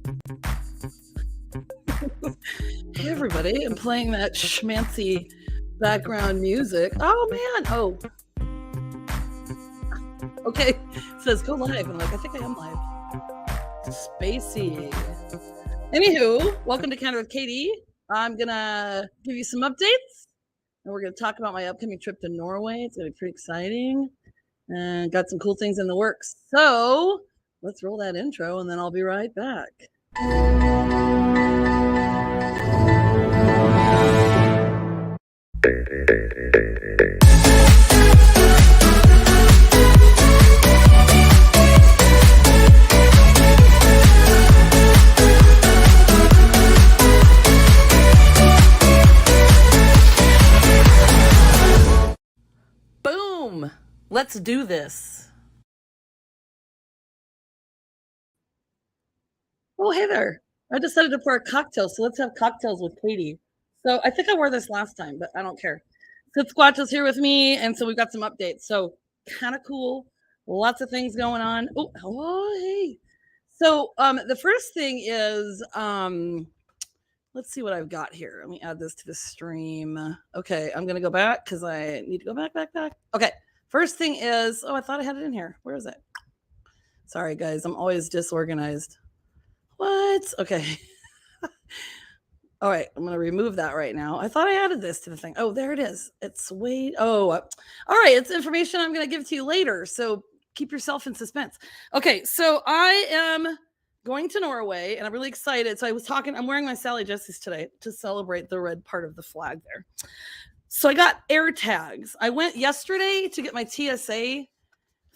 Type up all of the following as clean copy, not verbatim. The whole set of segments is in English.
Hey everybody, I'm playing that schmancy background music. Oh man. Oh, okay. It says go live. I'm like, I think I am live. Spacey. Anywho, welcome to Counter with Katy. I'm gonna give you some updates, and we're gonna talk about my upcoming trip to Norway. It's gonna be pretty exciting, and got some cool things in the works. So let's roll that intro, and then I'll be right back. Boom! Let's do this. Oh, hey there. I decided to pour a cocktail, so let's have cocktails with Katy. So I think I wore this last time, but I don't care. Sid Squatch is here with me, and so we've got some updates. So kind of cool. Lots of things going on. Oh, hey. So the first thing is let's see what I've got here. Let me add this to the stream. Okay, I'm gonna go back because I need to go back. Okay. First thing is, oh, I thought I had it in here. Where is it? Sorry, guys. I'm always disorganized. What? Okay. All right, I'm going to remove that right now. I thought I added this to the thing. Oh, there it is. It's wait. Oh, all right. It's information I'm going to give to you later. So keep yourself in suspense. Okay, so I am going to Norway and I'm really excited. So I'm wearing my Sally Jesse's today to celebrate the red part of the flag there. So I got air tags. I went yesterday to get my TSA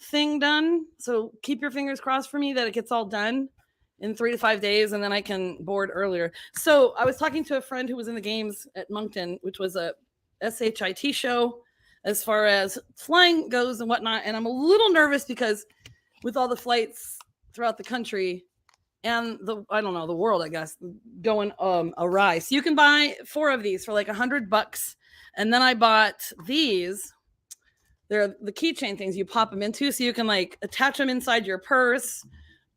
thing done. So keep your fingers crossed for me that it gets all done in 3 to 5 days, and then I can board earlier. So I was talking to a friend who was in the games at Moncton, which was a SHIT show as far as flying goes and whatnot. And I'm a little nervous because with all the flights throughout the country and the world, I guess, going awry. So you can buy 4 of these for like $100. And then I bought these. They're the keychain things you pop them into, so you can like attach them inside your purse,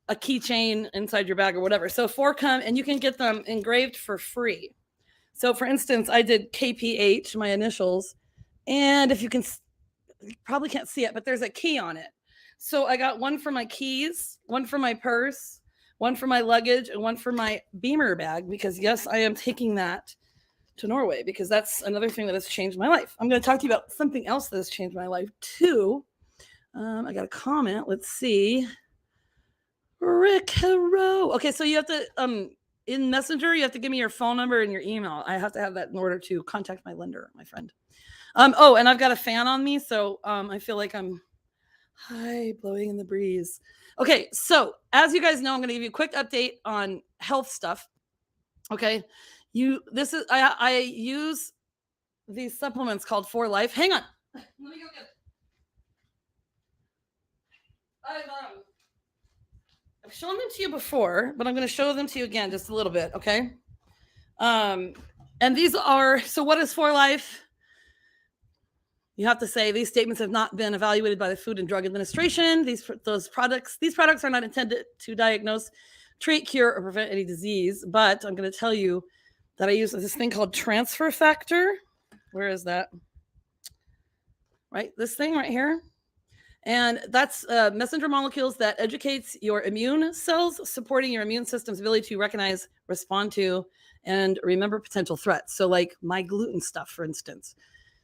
a keychain inside your bag or whatever. So 4 come and you can get them engraved for free. So for instance, I did KPH, my initials, and if you probably can't see it, but there's a key on it. So I got one for my keys, one for my purse, one for my luggage, and one for my Beamer bag, because yes, I am taking that to Norway because that's another thing that has changed my life. I'm going to talk to you about something else that has changed my life too. I got a comment. Let's see. Rick Hero. Okay, so you have to in Messenger, you have to give me your phone number and your email. I have to have that in order to contact my lender, my friend. Oh, and I've got a fan on me, so I feel like I'm blowing in the breeze. Okay, so as you guys know, I'm going to give you a quick update on health stuff. Okay, I use these supplements called For Life. Hang on, let me go get it. I've shown them to you before, but I'm going to show them to you again just a little bit, okay? And these are, so what is For Life? You have to say these statements have not been evaluated by the Food and Drug Administration. These products are not intended to diagnose, treat, cure, or prevent any disease. But I'm going to tell you that I use this thing called transfer factor. Where is that? Right, this thing right here. And that's messenger molecules that educates your immune cells, supporting your immune system's ability to recognize, respond to, and remember potential threats. So like my gluten stuff, for instance.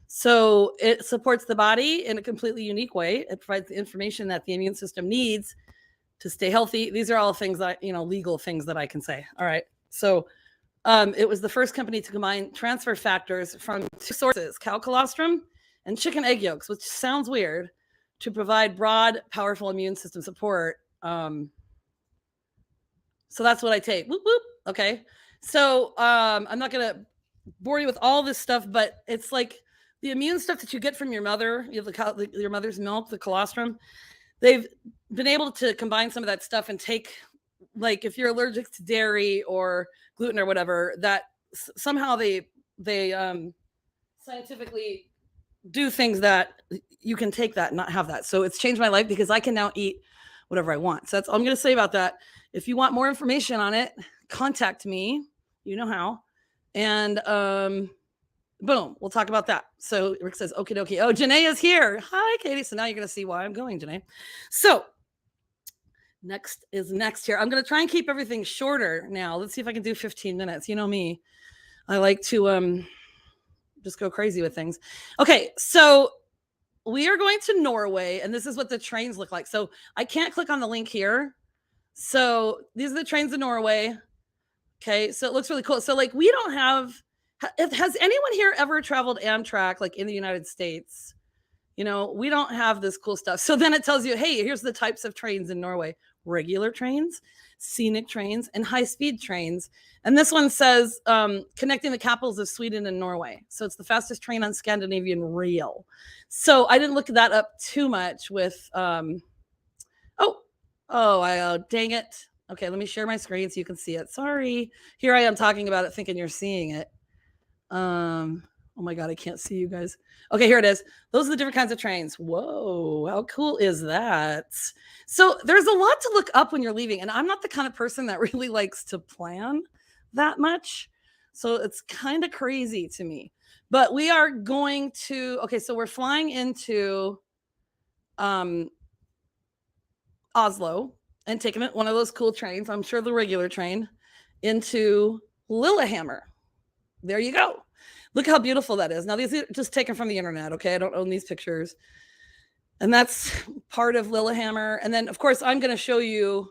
So it supports the body in a completely unique way. It provides the information that the immune system needs to stay healthy. These are all things that, legal things that I can say. All right. So it was the first company to combine transfer factors from 2 sources, cow colostrum and chicken egg yolks, which sounds weird, to provide broad, powerful immune system support. So that's what I take. Whoop, whoop. Okay. So I'm not going to bore you with all this stuff, but it's like the immune stuff that you get from your mother, your mother's milk, the colostrum. They've been able to combine some of that stuff and take, like, if you're allergic to dairy or gluten or whatever, that somehow they scientifically do things that you can take that and not have that. So it's changed my life because I can now eat whatever I want. So that's all I'm going to say about that. If you want more information on it, contact me. You know how. And boom, we'll talk about that. So Rick says, okie dokie. Oh, Janae is here. Hi, Katy. So now you're going to see why I'm going, Janae. So next here. I'm going to try and keep everything shorter now. Let's see if I can do 15 minutes. You know me. I like to just go crazy with things. Okay, so we are going to Norway, and this is what the trains look like. So I can't click on the link here. So these are the trains in Norway. Okay, so it looks really cool. So like we don't have, has anyone here ever traveled Amtrak like in the United States? You know, we don't have this cool stuff. So then it tells you, hey, here's the types of trains in Norway: regular trains, scenic trains, and high-speed trains. And this one says connecting the capitals of Sweden and Norway. So it's the fastest train on Scandinavian rail. So I didn't look that up too much with, dang it. Okay, let me share my screen so you can see it. Sorry. Here I am talking about it thinking you're seeing it. Oh my God, I can't see you guys. Okay, here it is. Those are the different kinds of trains. Whoa, how cool is that? So there's a lot to look up when you're leaving. And I'm not the kind of person that really likes to plan that much. So it's kind of crazy to me. But we are going to, okay, so we're flying into Oslo and taking one of those cool trains, I'm sure the regular train, into Lillehammer. There you go. Look how beautiful that is. Now, these are just taken from the internet, okay? I don't own these pictures. And that's part of Lillehammer. And then, of course, I'm going to show you,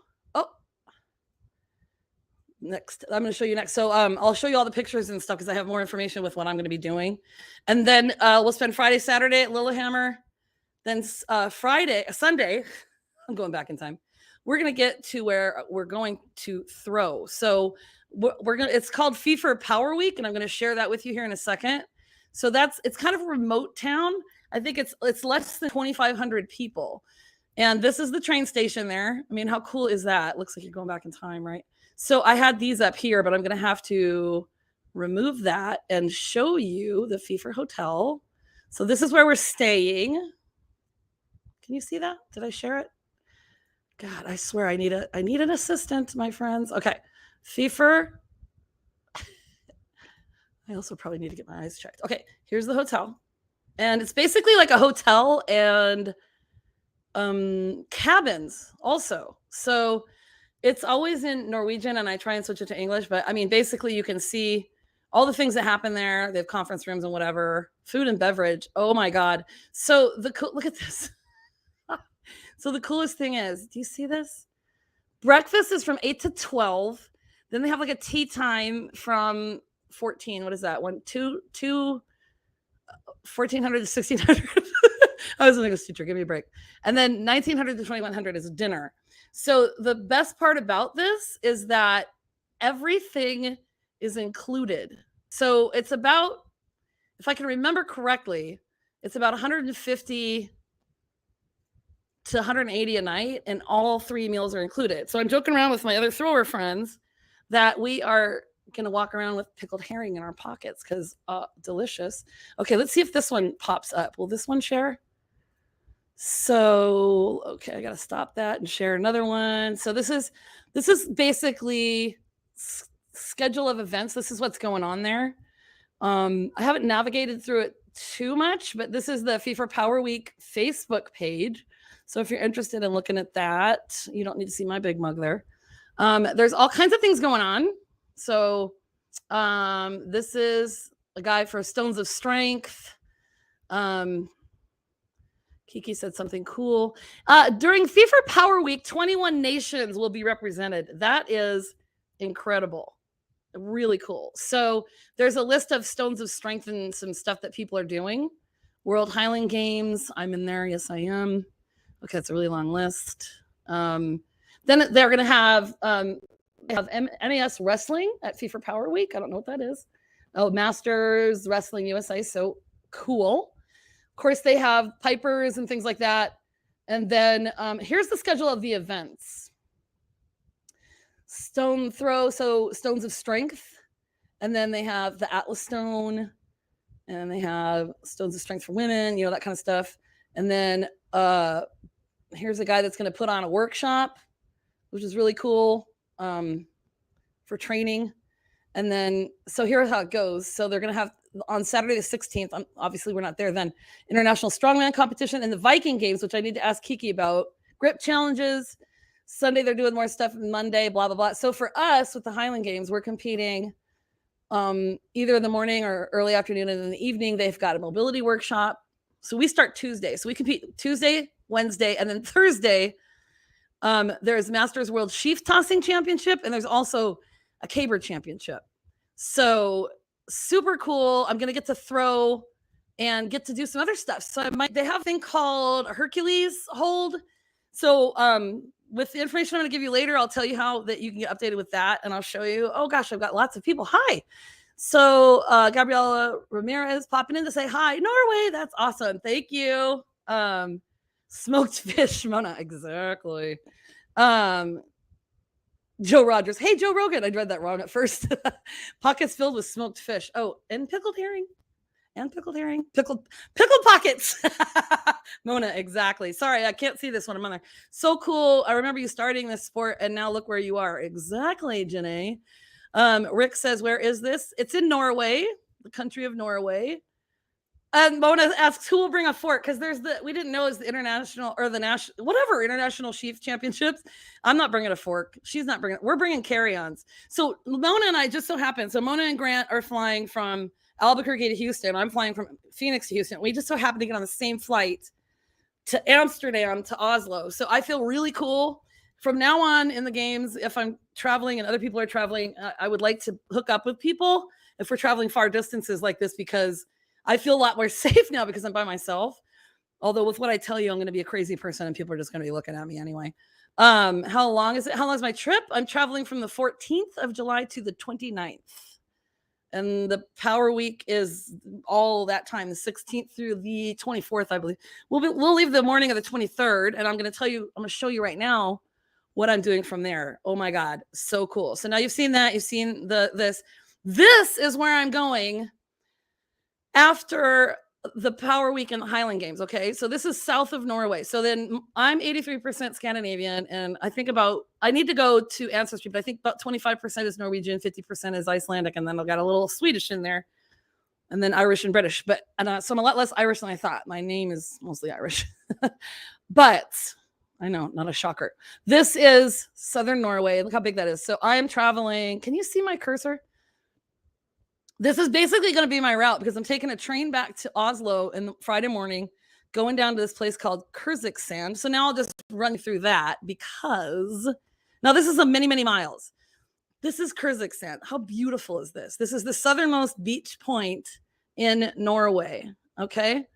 next. I'm going to show you next. So I'll show you all the pictures and stuff because I have more information with what I'm going to be doing. And then we'll spend Friday, Saturday at Lillehammer. Then Sunday, I'm going back in time. We're going to get to where we're going to throw. So it's called FIFA Power Week, and I'm going to share that with you here in a second. So it's kind of a remote town. I think it's less than 2,500 people. And this is the train station there. I mean, how cool is that? Looks like you're going back in time, right? So I had these up here, but I'm going to have to remove that and show you the FIFA Hotel. So this is where we're staying. Can you see that? Did I share it? God, I swear I need an assistant, my friends. Okay. FIFA. I also probably need to get my eyes checked. Okay, here's the hotel. And it's basically like a hotel and cabins also. So it's always in Norwegian, and I try and switch it to English. But I mean, basically you can see all the things that happen there. They have conference rooms and whatever, food and beverage. Oh my God. So look at this. So the coolest thing is, do you see this? Breakfast is from 8 to 12. Then they have like a tea time from 14. What is that? 1400 to 1600. I was an English teacher. Give me a break. And then 1900 to 2100 is dinner. So the best part about this is that everything is included. So it's about, if I can remember correctly, it's about 150 to 180 a night, and all 3 meals are included. So I'm joking around with my other thrower friends that we are going to walk around with pickled herring in our pockets because delicious. Okay, let's see if this one pops up. Will this one share? So, okay, I got to stop that and share another one. So this is basically schedule of events. This is what's going on there. I haven't navigated through it too much, but this is the FIFA Power Week Facebook page. So if you're interested in looking at that, you don't need to see my big mug there. There's all kinds of things going on. So this is a guy for Stones of Strength. Kiki said something cool. During FIFA Power Week, 21 nations will be represented. That is incredible. Really cool. So there's a list of Stones of Strength and some stuff that people are doing. World Highland Games. I'm in there. Yes, I am. Okay, that's a really long list. Then they're going to have MAS Wrestling at FIFA Power Week. I don't know what that is. Oh, Masters Wrestling USA. So cool. Of course, they have pipers and things like that. And then here's the schedule of the events. Stone throw, so Stones of Strength. And then they have the Atlas Stone. And they have Stones of Strength for women, that kind of stuff. And then Here's a guy that's going to put on a workshop, which is really cool for training. And then, so here's how it goes. So they're going to have on Saturday the 16th, obviously we're not there then, international strongman competition and the Viking games, which I need to ask Kiki about, grip challenges. Sunday, they're doing more stuff. Monday, blah, blah, blah. So for us with the Highland Games, we're competing either in the morning or early afternoon. And in the evening, they've got a mobility workshop. So we start Tuesday. So we compete Tuesday, Wednesday, and then Thursday, there's Masters World Sheaf Tossing Championship, and there's also a caber championship. So super cool. I'm going to get to throw and get to do some other stuff. So they have a thing called Hercules hold. So with the information I'm going to give you later, I'll tell you how that you can get updated with that. And I'll show you. Oh gosh, I've got lots of people. Hi. So Gabriela Ramirez popping in to say hi. Norway. That's awesome. Thank you. Smoked fish, Mona. Exactly. Joe Rogers. Hey, Joe Rogan. I read that wrong at first. Pockets filled with smoked fish. Oh, and pickled herring. Pickled pockets. Mona, exactly. Sorry, I can't see this one. I'm on there. So cool. I remember you starting this sport, and now look where you are. Exactly, Janae. Rick says, where is this? It's in Norway, the country of Norway. And Mona asks, who will bring a fork? Because we didn't know it was the international or the national, whatever, international sheaf championships. I'm not bringing a fork. She's not bringing, we're bringing carry-ons. So Mona and I just so happen. So Mona and Grant are flying from Albuquerque to Houston. I'm flying from Phoenix to Houston. We just so happen to get on the same flight to Amsterdam to Oslo. So I feel really cool. From now on in the games, if I'm traveling and other people are traveling, I would like to hook up with people if we're traveling far distances like this, because I feel a lot more safe now because I'm by myself. Although with what I tell you, I'm going to be a crazy person and people are just going to be looking at me anyway. How long is it? How long is my trip? I'm traveling from the 14th of July to the 29th. And the Power Week is all that time, the 16th through the 24th, I believe. We'll leave the morning of the 23rd, and I'm going to show you right now what I'm doing from there. Oh my God, so cool. So now you've seen that. You've seen this. This is where I'm going after the Power Week and the Highland Games. Okay, so this is south of Norway. So then I'm 83% Scandinavian, and I need to go to ancestry, but I think about 25% is Norwegian, 50% is Icelandic, and then I've got a little Swedish in there, and then Irish and British. So I'm a lot less Irish than I thought. My name is mostly Irish, but I know, not a shocker. This is southern Norway. Look how big that is. So I'm traveling. Can you see my cursor? This is basically going to be my route because I'm taking a train back to Oslo in the Friday morning, going down to this place called Kyrgyzstan. So now I'll just run through that because now this is a many, many miles. This is Kyrgyzstan. How beautiful is this? This is the southernmost beach point in Norway. Okay.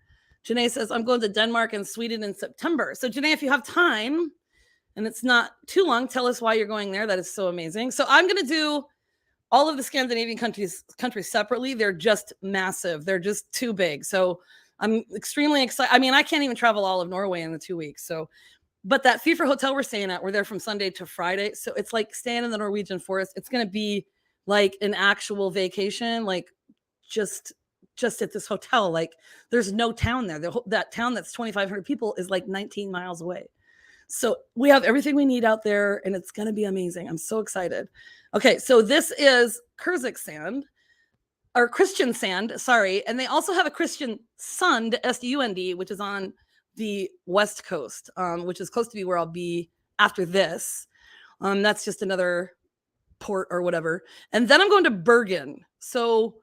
Janae says, I'm going to Denmark and Sweden in September. So Janae, if you have time and it's not too long, tell us why you're going there. That is so amazing. So I'm going to do all of the Scandinavian countries separately. They're just massive. They're just too big. So I'm extremely excited. I mean, I can't even travel all of Norway in the 2 weeks. So, but that FIFA hotel we're staying at, we're there from Sunday to Friday. So it's like staying in the Norwegian forest. It's going to be like an actual vacation, like just at this hotel. Like there's no town there. That town that's 2,500 people is like 19 miles away. So we have everything we need out there, and it's going to be amazing. I'm so excited. Okay, so this is Kyrgyzstan, or Christian Sand, sorry. And they also have a Christian Sund, S-U-N-D, which is on the West Coast, which is close to be where I'll be after this. That's just another port or whatever. And then I'm going to Bergen. So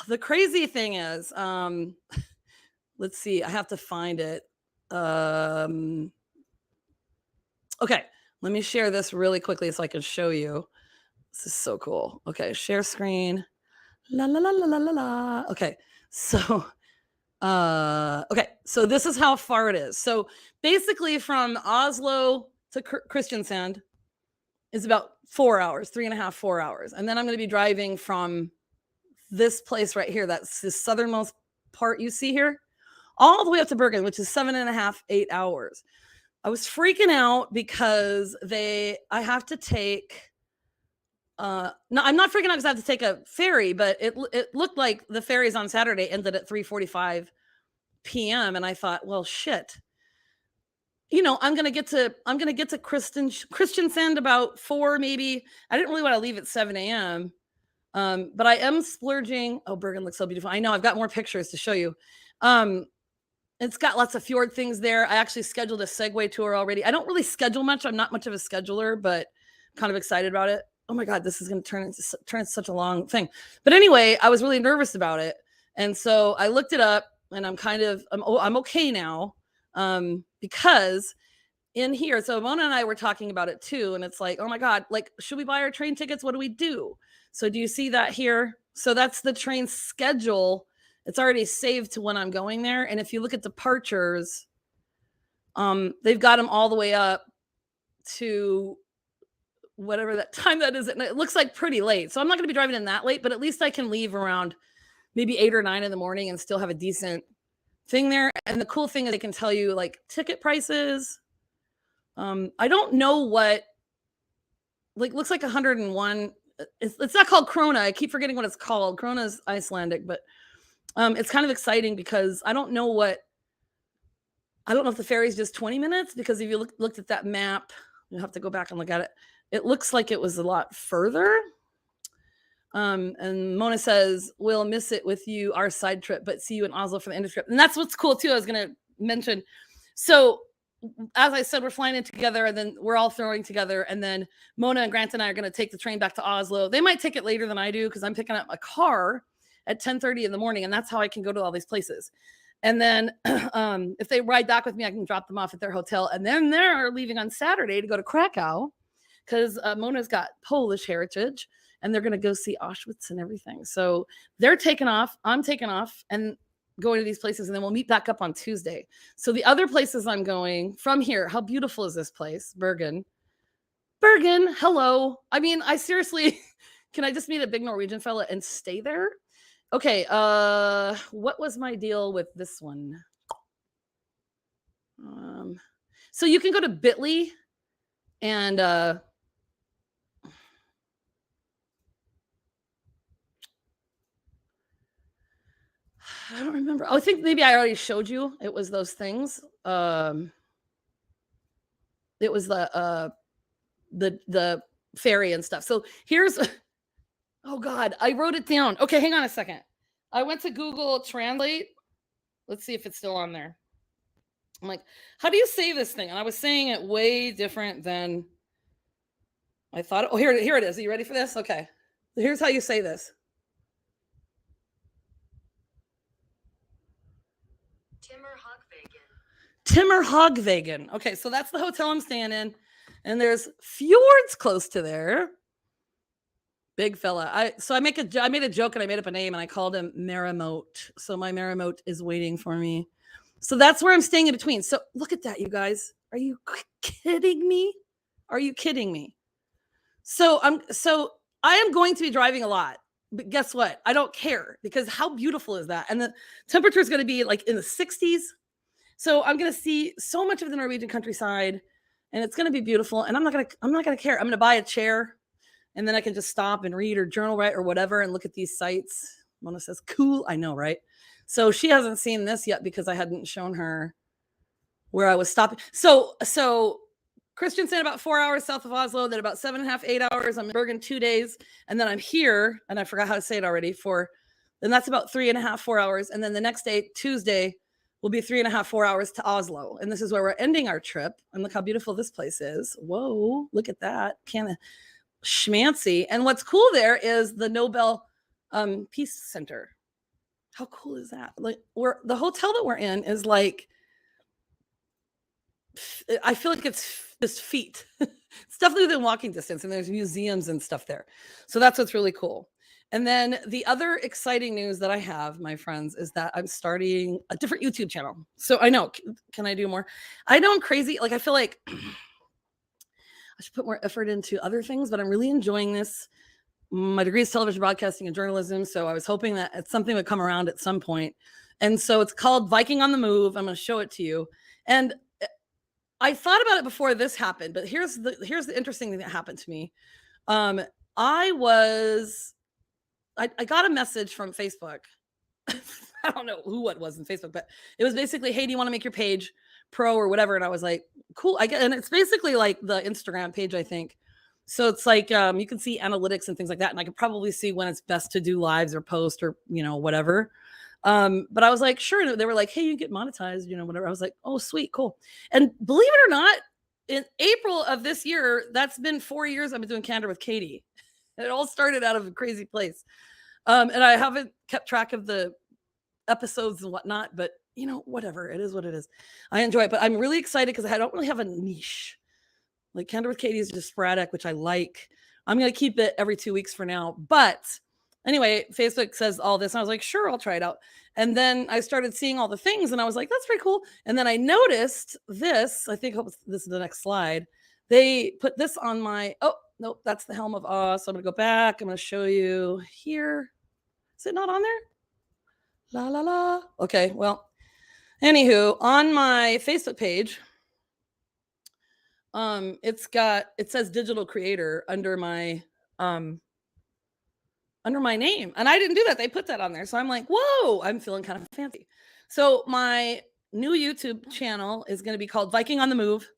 the crazy thing is, let's see, I have to find it. Okay, let me share this really quickly so I can show you. This is so cool. Okay, share screen. La la la la la la la. Okay, so so this is how far it is. So basically from Oslo to Kristiansand is about 4 hours, 3.5, 4 hours. And then I'm going to be driving from this place right here. That's the southernmost part you see here, all the way up to Bergen, which is 7.5, 8 hours. I was freaking out because I have to take, no, I'm not freaking out because I have to take a ferry, but it looked like the ferries on Saturday ended at 3:45 p.m. And I thought, well, shit. I'm gonna get to Christiansand about 4 maybe. I didn't really want to leave at 7 a.m. But I am splurging. Oh, Bergen looks so beautiful. I know I've got more pictures to show you. Um, it's got lots of fjord things there. I actually scheduled a Segway tour already. I don't really schedule much. I'm not much of a scheduler, but kind of excited about it. Oh my God, this is going to turn into such a long thing. But anyway, I was really nervous about it. And so I looked it up and I'm okay now. Because in here, so Mona and I were talking about it too. And it's like, oh my God, like, should we buy our train tickets? What do we do? So do you see that here? So that's the train schedule. It's already saved to when I'm going there. And if you look at departures, they've got them all the way up to whatever that time that is. And it looks like pretty late. So I'm not going to be driving in that late, but at least I can leave around maybe 8 or 9 in the morning and still have a decent thing there. And the cool thing is they can tell you like ticket prices. I don't know what, like, looks like 101. It's not called Krona. I keep forgetting what it's called. Krona is Icelandic, but it's kind of exciting because I don't know if the ferry is just 20 minutes, because if you looked at that map, you'll have to go back and look at it. It looks like it was a lot further. And Mona says, we'll miss it with you, our side trip, but see you in Oslo for the end of the trip. And that's what's cool too. I was going to mention. So as I said, we're flying in together and then we're all throwing together. And then Mona and Grant and I are going to take the train back to Oslo. They might take it later than I do because I'm picking up a car at 10:30 in the morning. And that's how I can go to all these places. And then if they ride back with me, I can drop them off at their hotel. And then they're leaving on Saturday to go to Krakow because Mona's got Polish heritage and they're going to go see Auschwitz and everything. So they're taking off. I'm taking off and going to these places, and then we'll meet back up on Tuesday. So the other places I'm going from here, how beautiful is this place? Bergen, hello. I mean, I seriously, can I just meet a big Norwegian fella and stay there? Okay, what was my deal with this one? So you can go to Bitly and I don't remember. I think maybe I already showed you. It was those things. It was the ferry and stuff. So here's, oh God, I wrote it down. Okay, hang on a second. I went to Google Translate. Let's see if it's still on there. I'm like, how do you say this thing? And I was saying it way different than I thought. Oh, here it is. Are you ready for this? Okay. Here's how you say this. Timmer Hogvegan. Okay, so that's the hotel I'm staying in. And there's fjords close to there. Big fella. I made a joke and I made up a name and I called him Marimote. So my Marimote is waiting for me. So that's where I'm staying in between. So look at that, you guys. Are you kidding me? Are you kidding me? So I am going to be driving a lot. But guess what? I don't care, because how beautiful is that? And the temperature is going to be like in the 60s. So I'm going to see so much of the Norwegian countryside, and it's going to be beautiful. And I'm not going to care. I'm going to buy a chair, and then I can just stop and read or journal write or whatever and look at these sites. Mona says, cool. I know, right? So she hasn't seen this yet because I hadn't shown her where I was stopping. So Kristiansand about 4 hours south of Oslo, then about 7.5, 8 hours. I'm in Bergen 2 days. And then I'm here, and I forgot how to say it already, then that's about 3.5, 4 hours. And then the next day, Tuesday, will be 3.5, 4 hours to Oslo. And this is where we're ending our trip. And look how beautiful this place is. Whoa, look at that. Kind of schmancy. And what's cool there is the Nobel Peace Center. How cool is that? Like, the hotel that we're in is like, I feel like it's just feet. It's definitely within walking distance, and there's museums and stuff there. So that's what's really cool. And then the other exciting news that I have, my friends, is that I'm starting a different YouTube channel. So I know, can I do more? I know I'm crazy. Like, I feel like I should put more effort into other things, but I'm really enjoying this. My degree is television broadcasting and journalism. So I was hoping that something would come around at some point. And so it's called Viking on the Move. I'm going to show it to you. And I thought about it before this happened, but here's the interesting thing that happened to me. I got a message from Facebook. I don't know who it was in Facebook, but it was basically, hey, do you want to make your page Pro or whatever. And I was like, cool. I get, and it's basically like the Instagram page, I think. So it's like you can see analytics and things like that. And I can probably see when it's best to do lives or post or, whatever. But I was like, sure. They were like, hey, you get monetized, whatever. I was like, oh, sweet, cool. And believe it or not, in April of this year, that's been 4 years I've been doing Candor with Katy. And it all started out of a crazy place. And I haven't kept track of the episodes and whatnot, but whatever. It is what it is. I enjoy it, but I'm really excited because I don't really have a niche. Like Candor with Katy is just sporadic, which I like. I'm going to keep it every 2 weeks for now. But anyway, Facebook says all this. And I was like, sure, I'll try it out. And then I started seeing all the things and I was like, that's pretty cool. And then I noticed this. I think this is the next slide. They put this on my, oh, nope, that's the Helm of Awe. So I'm going to go back. I'm going to show you here. Is it not on there? La, la, la. Okay, well, anywho, on my Facebook page, it says digital creator under my name. And I didn't do that. They put that on there. So I'm like, whoa, I'm feeling kind of fancy. So my new YouTube channel is going to be called Viking on the Move.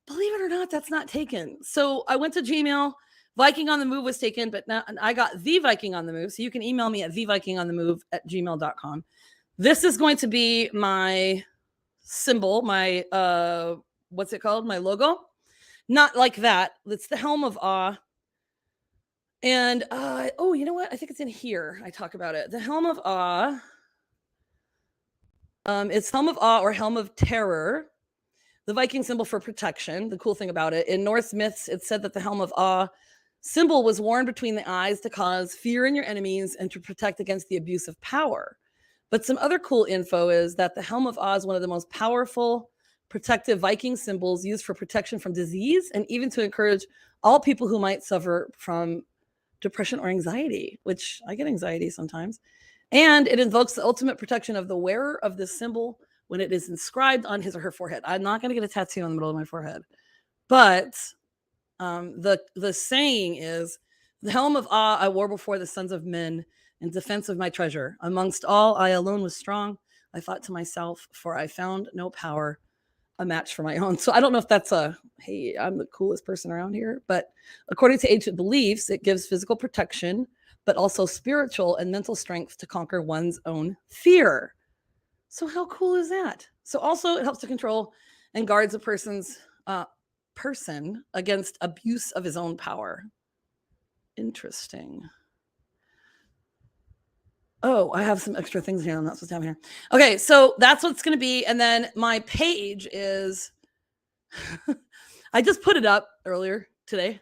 Believe it or not, that's not taken. So I went to Gmail. Viking on the Move was taken, but now I got The Viking on the Move. So you can email me at thevikingonthemove@gmail.com. This is going to be my symbol, my, what's it called? My logo. Not like that. It's the Helm of Awe. And, oh, you know what? I think it's in here. I talk about it. The Helm of Awe. It's Helm of Awe or Helm of Terror. The Viking symbol for protection. The cool thing about it, in Norse myths, it said that the Helm of Awe symbol was worn between the eyes to cause fear in your enemies and to protect against the abuse of power. But some other cool info is that the Helm of Awe is one of the most powerful protective Viking symbols used for protection from disease and even to encourage all people who might suffer from depression or anxiety, which I get anxiety sometimes. And it invokes the ultimate protection of the wearer of this symbol when it is inscribed on his or her forehead. I'm not going to get a tattoo in the middle of my forehead, but the saying is, the Helm of Awe I wore before the sons of men in defense of my treasure. Amongst all, I alone was strong. I thought to myself, for I found no power a match for my own. So I don't know if that's hey, I'm the coolest person around here, but according to ancient beliefs, it gives physical protection, but also spiritual and mental strength to conquer one's own fear. So how cool is that? So also it helps to control and guards a person's person against abuse of his own power. Interesting. Oh, I have some extra things here I'm not supposed to have here. Okay, so that's what's going to be. And then my page is, I just put it up earlier today.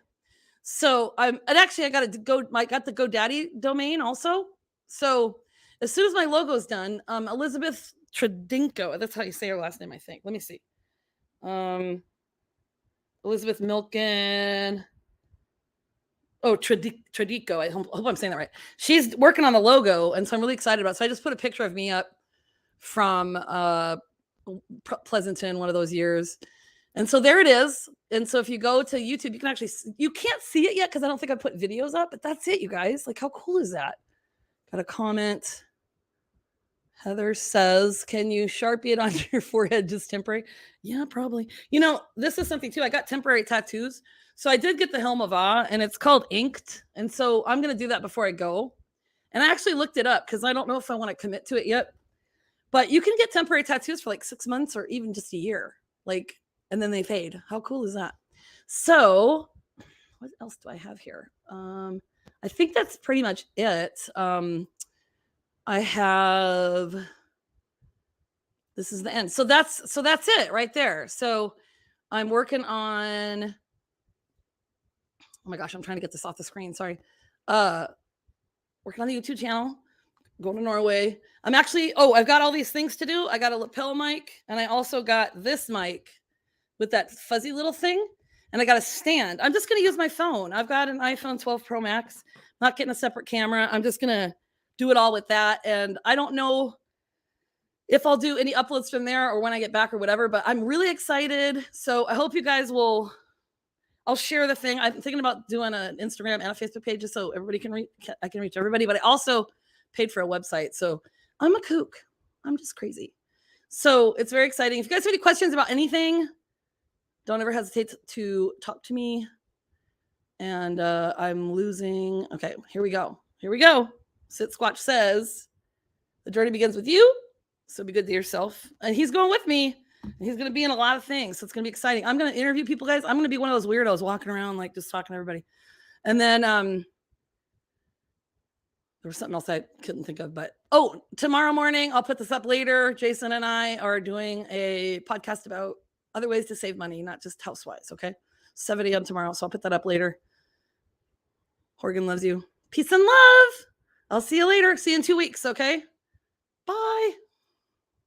So and actually I got the GoDaddy domain also. So as soon as my logo's done, Elizabeth Tradinko, that's how you say her last name, I think. Let me see. Elizabeth Milken. Oh, Tradico. I hope I'm saying that right. She's working on the logo, and so I'm really excited about it. So I just put a picture of me up from Pleasanton, one of those years. And so there it is. And so if you go to YouTube, you can actually, you can't see it yet because I don't think I put videos up, but that's it, you guys. Like, how cool is that? Got a comment. Heather says, can you Sharpie it on your forehead just temporary? Yeah, probably. This is something too. I got temporary tattoos. So I did get the Helm of Awe, and it's called Inked. And so I'm going to do that before I go. And I actually looked it up because I don't know if I want to commit to it yet. But you can get temporary tattoos for like 6 months or even just a year. And then they fade. How cool is that? So what else do I have here? I think that's pretty much it. I have, this is the end. So that's it right there. So I'm working on, oh my gosh, I'm trying to get this off the screen. Sorry. Working on the YouTube channel, going to Norway. I'm actually, I've got all these things to do. I got a lapel mic, and I also got this mic with that fuzzy little thing, and I got a stand. I'm just going to use my phone. I've got an iPhone 12 Pro Max, not getting a separate camera. I'm just going to do it all with that. And I don't know if I'll do any uploads from there or when I get back or whatever, but I'm really excited. So I hope you guys I'll share the thing. I'm thinking about doing an Instagram and a Facebook page just so everybody I can reach everybody, but I also paid for a website. So I'm a kook. I'm just crazy. So it's very exciting. If you guys have any questions about anything, don't ever hesitate to talk to me. And I'm losing. Okay, here we go. Here we go. Sit Squatch says, the journey begins with you. So be good to yourself. And he's going with me. And he's going to be in a lot of things. So it's going to be exciting. I'm going to interview people, guys. I'm going to be one of those weirdos walking around, like just talking to everybody. And then there was something else I couldn't think of, but tomorrow morning, I'll put this up later. Jason and I are doing a podcast about other ways to save money, not just housewives. Okay. 7 a.m. tomorrow. So I'll put that up later. Horgan loves you. Peace and love. I'll see you later. See you in 2 weeks. Okay. Bye.